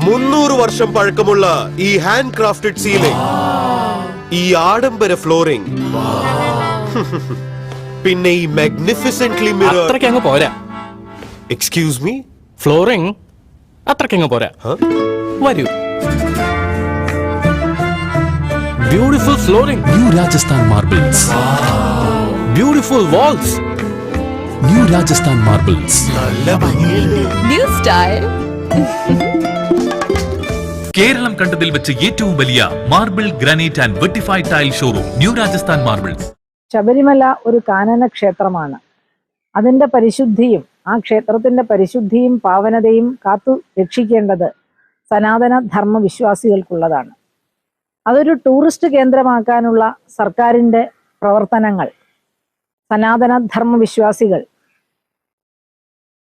300 വർഷം പഴക്കമുള്ള ഈ ഹാൻഡ് ക്രാഫ്റ്റഡ് സീലിംഗ്, ഈ ആഡംബര ഫ്ലോറിംഗ്, പിന്നെ ഈ മാഗ്നിഫിസെന്റ്ലി മിറർ അത്രയ്ക്കങ്ങ് പോരാ. എക്സ്ക്യൂസ് മീ, ഫ്ലോറിംഗ് അത്രയ്ക്കങ്ങ് പോരാ. വരൂ. Beautiful flooring, new Rajasthan marbles. Beautiful walls, new Rajasthan marbles. നല്ല ഭംഗിയുണ്ട്. New style. കേരളം കണ്ടതിൽ വെച്ച് ഏറ്റവും വലിയ marble, granite and vitrified tile showroom new Rajasthan marbles. Sabarimala ഒരു കാനന ക്ഷേത്രമാണ്. അതിൻ്റെ പരിശുദ്ധിയും ആ ക്ഷേത്രത്തിൻ്റെ പരിശുദ്ധിയും പാവനതയും കാത്തു രക്ഷിക്കേണ്ടത് സനാതന ധർമ്മ വിശ്വാസികൾക്കുള്ളതാണ്. അതൊരു ടൂറിസ്റ്റ് കേന്ദ്രമാക്കാനുള്ള സർക്കാരിൻ്റെ പ്രവർത്തനങ്ങൾ സനാതന ധർമ്മ വിശ്വാസികൾ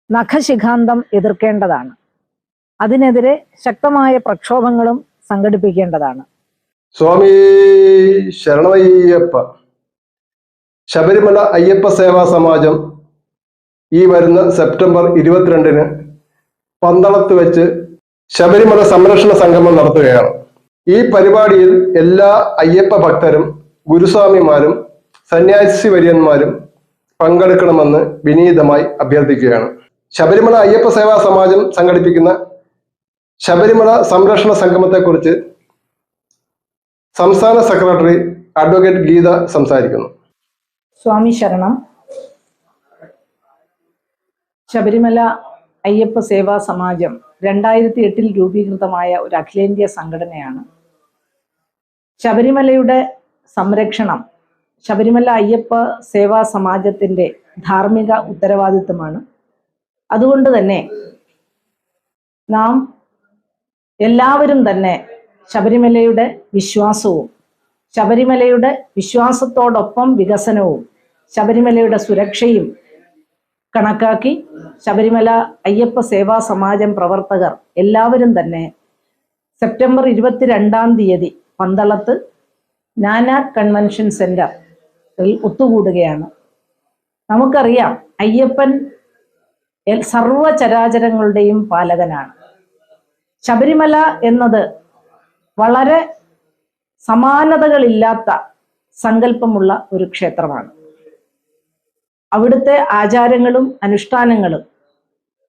നഖശിഖാന്തം എതിർക്കേണ്ടതാണ്. അതിനെതിരെ ശക്തമായ പ്രക്ഷോഭങ്ങളും സംഘടിപ്പിക്കേണ്ടതാണ്. സ്വാമി ശരണമയ്യപ്പ. ശബരിമല അയ്യപ്പ സേവാ സമാജം ഈ വരുന്ന സെപ്റ്റംബർ 22-ന് പന്തളത്ത് വെച്ച് ശബരിമല സംരക്ഷണ സംഗമം നടത്തുകയാണ്. ഈ പരിപാടിയിൽ എല്ലാ അയ്യപ്പ ഭക്തരും ഗുരുസ്വാമിമാരും സന്യാസി വര്യന്മാരും പങ്കെടുക്കണമെന്ന് വിനീതമായി അഭ്യർത്ഥിക്കുകയാണ്. ശബരിമല അയ്യപ്പ സേവാ സമാജം സംഘടിപ്പിക്കുന്ന ശബരിമല സംരക്ഷണ സംഗമത്തെക്കുറിച്ച് സംസ്ഥാന സെക്രട്ടറി അഡ്വക്കേറ്റ് ഗീത സംസാരിക്കുന്നു. സ്വാമി ശരണം. ശബരിമല അയ്യപ്പ സേവാ സമാജം 2008 രൂപീകൃതമായ ഒരു അഖിലേന്ത്യാ സംഘടനയാണ്. ശബരിമലയുടെ സംരക്ഷണം ശബരിമല അയ്യപ്പ സേവാ സമാജത്തിൻ്റെ ധാർമ്മിക ഉത്തരവാദിത്തമാണ്. അതുകൊണ്ട് തന്നെ നാം എല്ലാവരും തന്നെ ശബരിമലയുടെ വിശ്വാസവും ശബരിമലയുടെ വിശ്വാസത്തോടൊപ്പം വികസനവും ശബരിമലയുടെ സുരക്ഷയും കണക്കാക്കി ശബരിമല അയ്യപ്പ സേവാ സമാജം പ്രവർത്തകർ എല്ലാവരും തന്നെ സെപ്റ്റംബർ 22 പന്തളത്ത് നാനാക് കൺവെൻഷൻ സെന്ററിൽ ഒത്തുകൂടുകയാണ്. നമുക്കറിയാം, അയ്യപ്പൻ സർവചരാചരങ്ങളുടെയും പാലകനാണ്. ശബരിമല എന്നത് വളരെ സമാനതകളില്ലാത്ത സങ്കല്പമുള്ള ഒരു ക്ഷേത്രമാണ്. അവിടുത്തെ ആചാരങ്ങളും അനുഷ്ഠാനങ്ങളും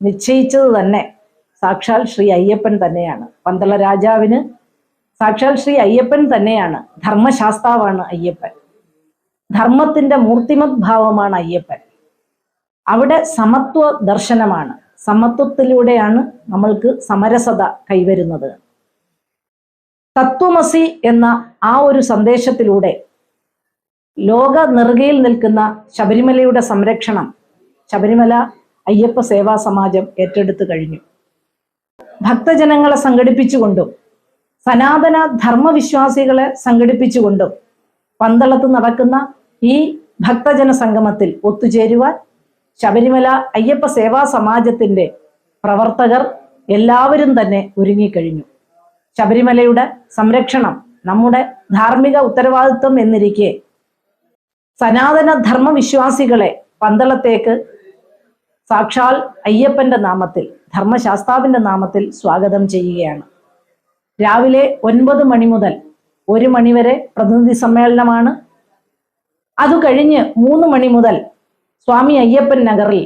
നിശ്ചയിച്ചത് തന്നെ സാക്ഷാൽ ശ്രീ അയ്യപ്പൻ തന്നെയാണ്. പന്തള രാജാവിന് സാക്ഷാൽ ശ്രീ അയ്യപ്പൻ തന്നെയാണ്. ധർമ്മശാസ്താവാണ് അയ്യപ്പൻ. ധർമ്മത്തിന്റെ മൂർത്തിമത് ഭാവമാണ് അയ്യപ്പൻ. അവിടെ സമത്വ ദർശനമാണ്. സമത്വത്തിലൂടെയാണ് നമ്മൾക്ക് സമരസത കൈവരുന്നത്. തത്വമസി എന്ന ആ ഒരു സന്ദേശത്തിലൂടെ ലോക നെറുകയിൽ നിൽക്കുന്ന ശബരിമലയുടെ സംരക്ഷണം ശബരിമല അയ്യപ്പ സേവാ സമാജം ഏറ്റെടുത്തു കഴിഞ്ഞു. ഭക്തജനങ്ങളെ സംഘടിപ്പിച്ചുകൊണ്ടും സനാതന ധർമ്മവിശ്വാസികളെ സംഘടിപ്പിച്ചുകൊണ്ടും പന്തളത്ത് നടക്കുന്ന ഈ ഭക്തജന സംഗമത്തിൽ ഒത്തുചേരുവാൻ ശബരിമല അയ്യപ്പ സേവാ സമാജത്തിന്റെ പ്രവർത്തകർ എല്ലാവരും തന്നെ ഒരുങ്ങിക്കഴിഞ്ഞു. ശബരിമലയുടെ സംരക്ഷണം നമ്മുടെ ധാർമ്മിക ഉത്തരവാദിത്വം എന്നിരിക്കെ സനാതന ധർമ്മവിശ്വാസികളെ പന്തളത്തേക്ക് സാക്ഷാൽ അയ്യപ്പന്റെ നാമത്തിൽ, ധർമ്മശാസ്താവിന്റെ നാമത്തിൽ സ്വാഗതം ചെയ്യുകയാണ്. രാവിലെ 9 മണി മുതൽ 1 മണി വരെ പ്രതിനിധി സമ്മേളനമാണ്. അത് കഴിഞ്ഞ് 3 മണി മുതൽ സ്വാമി അയ്യപ്പൻ നഗറിൽ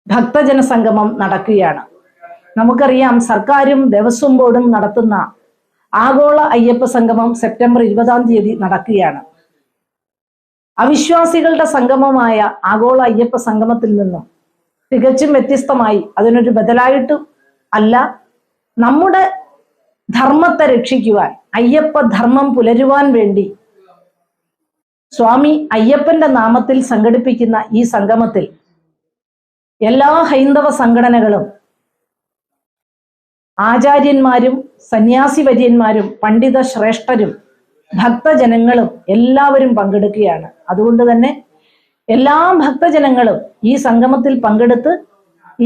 ഭക്തജന സംഗമം നടക്കുകയാണ്. നമുക്കറിയാം, സർക്കാരും ദേവസ്വം ബോർഡും നടത്തുന്ന ആഗോള അയ്യപ്പ സംഗമം സെപ്റ്റംബർ 20 നടക്കുകയാണ്. അവിശ്വാസികളുടെ സംഗമമായ ആഗോള അയ്യപ്പ സംഗമത്തിൽ നിന്നും തികച്ചും വ്യത്യസ്തമായി, അതിനൊരു ബദലായിട്ട് അല്ല, നമ്മുടെ ധർമ്മത്തെ രക്ഷിക്കുവാൻ, അയ്യപ്പ ധർമ്മം പുലരുവാൻ വേണ്ടി സ്വാമി അയ്യപ്പന്റെ നാമത്തിൽ സംഘടിപ്പിക്കുന്ന ഈ സംഗമത്തിൽ എല്ലാ ഹൈന്ദവ സംഘടനകളും ആചാര്യന്മാരും സന്യാസി വര്യന്മാരും പണ്ഡിത ശ്രേഷ്ഠരും ഭക്തജനങ്ങളും എല്ലാവരും പങ്കെടുക്കുകയാണ്. അതുകൊണ്ട് തന്നെ എല്ലാ ഭക്തജനങ്ങളും ഈ സംഗമത്തിൽ പങ്കെടുത്ത്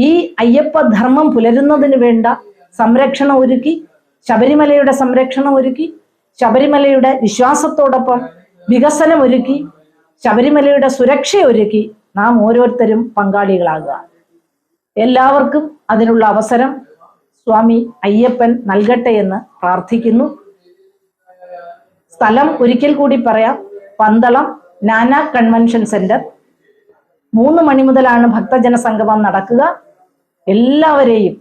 ഈ അയ്യപ്പ ധർമ്മം പുലരുന്നതിന് വേണ്ട സംരക്ഷണം ഒരുക്കി, ശബരിമലയുടെ സംരക്ഷണം ഒരുക്കി, ശബരിമലയുടെ വിശ്വാസത്തോടൊപ്പം വികസനം ഒരുക്കി, ശബരിമലയുടെ സുരക്ഷ ഒരുക്കി നാം ഓരോരുത്തരും പങ്കാളികളാകുക. എല്ലാവർക്കും അതിനുള്ള അവസരം സ്വാമി അയ്യപ്പൻ നൽകട്ടെ എന്ന് പ്രാർത്ഥിക്കുന്നു. സ്ഥലം ഒരിക്കൽ കൂടി പറയാം, പന്തളം നാനാ കൺവെൻഷൻ സെന്റർ. 3 മണി മുതലാണ് ഭക്തജന സംഗമം നടക്കുക. എല്ലാവരെയും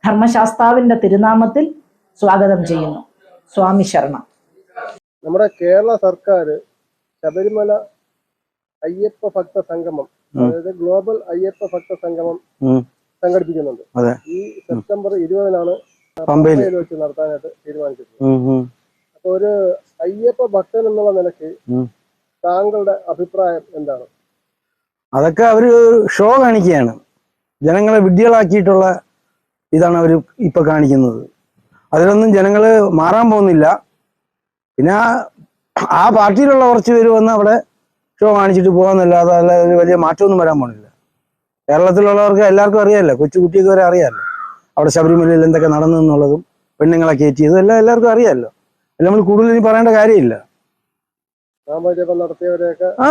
ധർമ്മശാസ്താവിന്റെ തിരുനാമത്തിൽ സ്വാഗതം ചെയ്യുന്നു. സ്വാമി ശരണം. നമ്മുടെ കേരള സർക്കാർ ശബരിമല അയ്യപ്പ ഭക്ത സംഗമം, അതായത് ഗ്ലോബൽ അയ്യപ്പ ഭക്ത സംഗമം സംഘടിപ്പിക്കുന്നുണ്ട്. ഈ സെപ്റ്റംബർ 20-നാണ് പമ്പയിൽ വെച്ച് നടത്താനായിട്ട് തീരുമാനിച്ചിട്ടുള്ളത്. അപ്പൊ ഒരു അയ്യപ്പ ഭക്തൻ എന്നുള്ള നിലയ്ക്ക് താങ്കളുടെ അഭിപ്രായം എന്താണ്? അതൊക്കെ അവര് ഷോ കാണിക്കുകയാണ്. ജനങ്ങളെ വിഡ്ഢികളാക്കിയിട്ടുള്ള ഇതാണ് അവർ ഇപ്പൊ കാണിക്കുന്നത്. അതിലൊന്നും ജനങ്ങള് മാറാൻ പോകുന്നില്ല. പിന്നെ ആ പാർട്ടിയിലുള്ള കുറച്ച് പേര് വന്ന് അവിടെ ഷോ കാണിച്ചിട്ട് പോകാന്നല്ലാതെ ഒരു വലിയ മാറ്റമൊന്നും വരാൻ പോണില്ല. കേരളത്തിലുള്ളവർക്ക് എല്ലാവർക്കും അറിയാമല്ലോ, കൊച്ചുകുട്ടിയൊക്കെ വരെ അറിയാമല്ലോ അവിടെ ശബരിമലയിൽ എന്തൊക്കെ നടന്നു എന്നുള്ളതും പെണ്ണുങ്ങളെ കയറ്റിയതും എല്ലാം എല്ലാവർക്കും അറിയാമല്ലോ. അല്ല നമ്മൾ കൂടുതൽ ഇനി പറയേണ്ട കാര്യമില്ല. ആ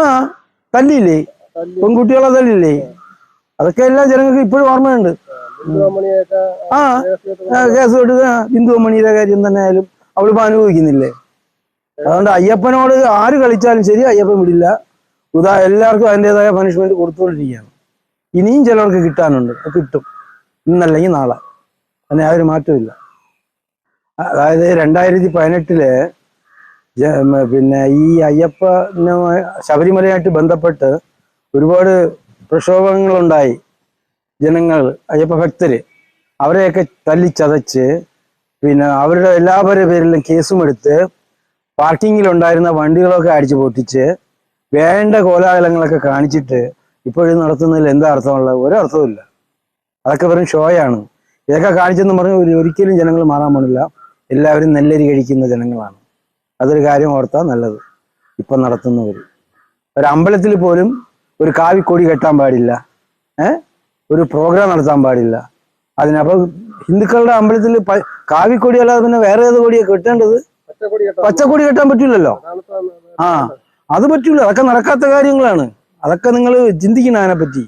തല്ലിയില്ലേ, പെൺകുട്ടികളെ തല്ലില്ലേ, അതൊക്കെ എല്ലാം ജനങ്ങൾക്ക് ഇപ്പോഴും ഓർമ്മയുണ്ട്. ആ കേസ് കൊടുക്കുക, ബിന്ദു അമ്മണിയുടെ കാര്യം തന്നെ ആയാലും അവളിപ്പോ അനുഭവിക്കുന്നില്ലേ. അതുകൊണ്ട് അയ്യപ്പനോട് ആര് കളിച്ചാലും ശരി, അയ്യപ്പൻ വിടില്ല. എല്ലാവർക്കും അതിൻ്റെതായ പണിഷ്മെന്റ് കൊടുത്തുകൊണ്ടിരിക്കുകയാണ്. ഇനിയും ചിലർക്ക് കിട്ടാനുണ്ട്, കിട്ടും, ഇന്നല്ലെങ്കിൽ നാളെ. അതിന് യാതൊരു മാറ്റമില്ല. അതായത് 2018 പിന്നെ ഈ അയ്യപ്പ ശബരിമലയായിട്ട് ബന്ധപ്പെട്ട് ഒരുപാട് പ്രക്ഷോഭങ്ങളുണ്ടായി. ജനങ്ങൾ, അയ്യപ്പ ഭക്തര് അവരെയൊക്കെ തല്ലിച്ചതച്ച് പിന്നെ അവരുടെ എല്ലാവരുടെ പേരിലും കേസും എടുത്ത് പാർക്കിങ്ങിലുണ്ടായിരുന്ന വണ്ടികളൊക്കെ അടിച്ചു പൊട്ടിച്ച് വേണ്ട കോലാഹലങ്ങളൊക്കെ കാണിച്ചിട്ട് ഇപ്പോഴും നടത്തുന്നതിൽ എന്താ അർത്ഥമുള്ളത്? ഒരർത്ഥവുമില്ല. അതൊക്കെ വെറും ഷോയാണ്. ഇതൊക്കെ കാണിച്ചെന്ന് പറഞ്ഞ് ഒരിക്കലും ജനങ്ങൾ മാറാൻ പോണില്ല. എല്ലാവരും നെല്ലരി കഴിക്കുന്ന ജനങ്ങളാണ്. അതൊരു കാര്യം ഓർത്താൽ നല്ലത്. ഇപ്പം നടത്തുന്നവർ ഒരു അമ്പലത്തിൽ പോലും ഒരു കാവിക്കൊടി കെട്ടാൻ പാടില്ല, ഒരു പ്രോഗ്രാം നടത്താൻ പാടില്ല. അതിനപ്പോൾ ഹിന്ദുക്കളുടെ അമ്പലത്തിൽ കാവിക്കൊടി അല്ലാതെ പിന്നെ വേറെ ഏത് കൊടിയാണ് കെട്ടേണ്ടത്? പച്ചക്കൊടി കെട്ടാൻ പറ്റില്ലല്ലോ. അത് പറ്റൂല. അതൊക്കെ നടക്കാത്ത കാര്യങ്ങളാണ്. അതൊക്കെ നിങ്ങൾ ചിന്തിക്കണം അതിനെപ്പറ്റി.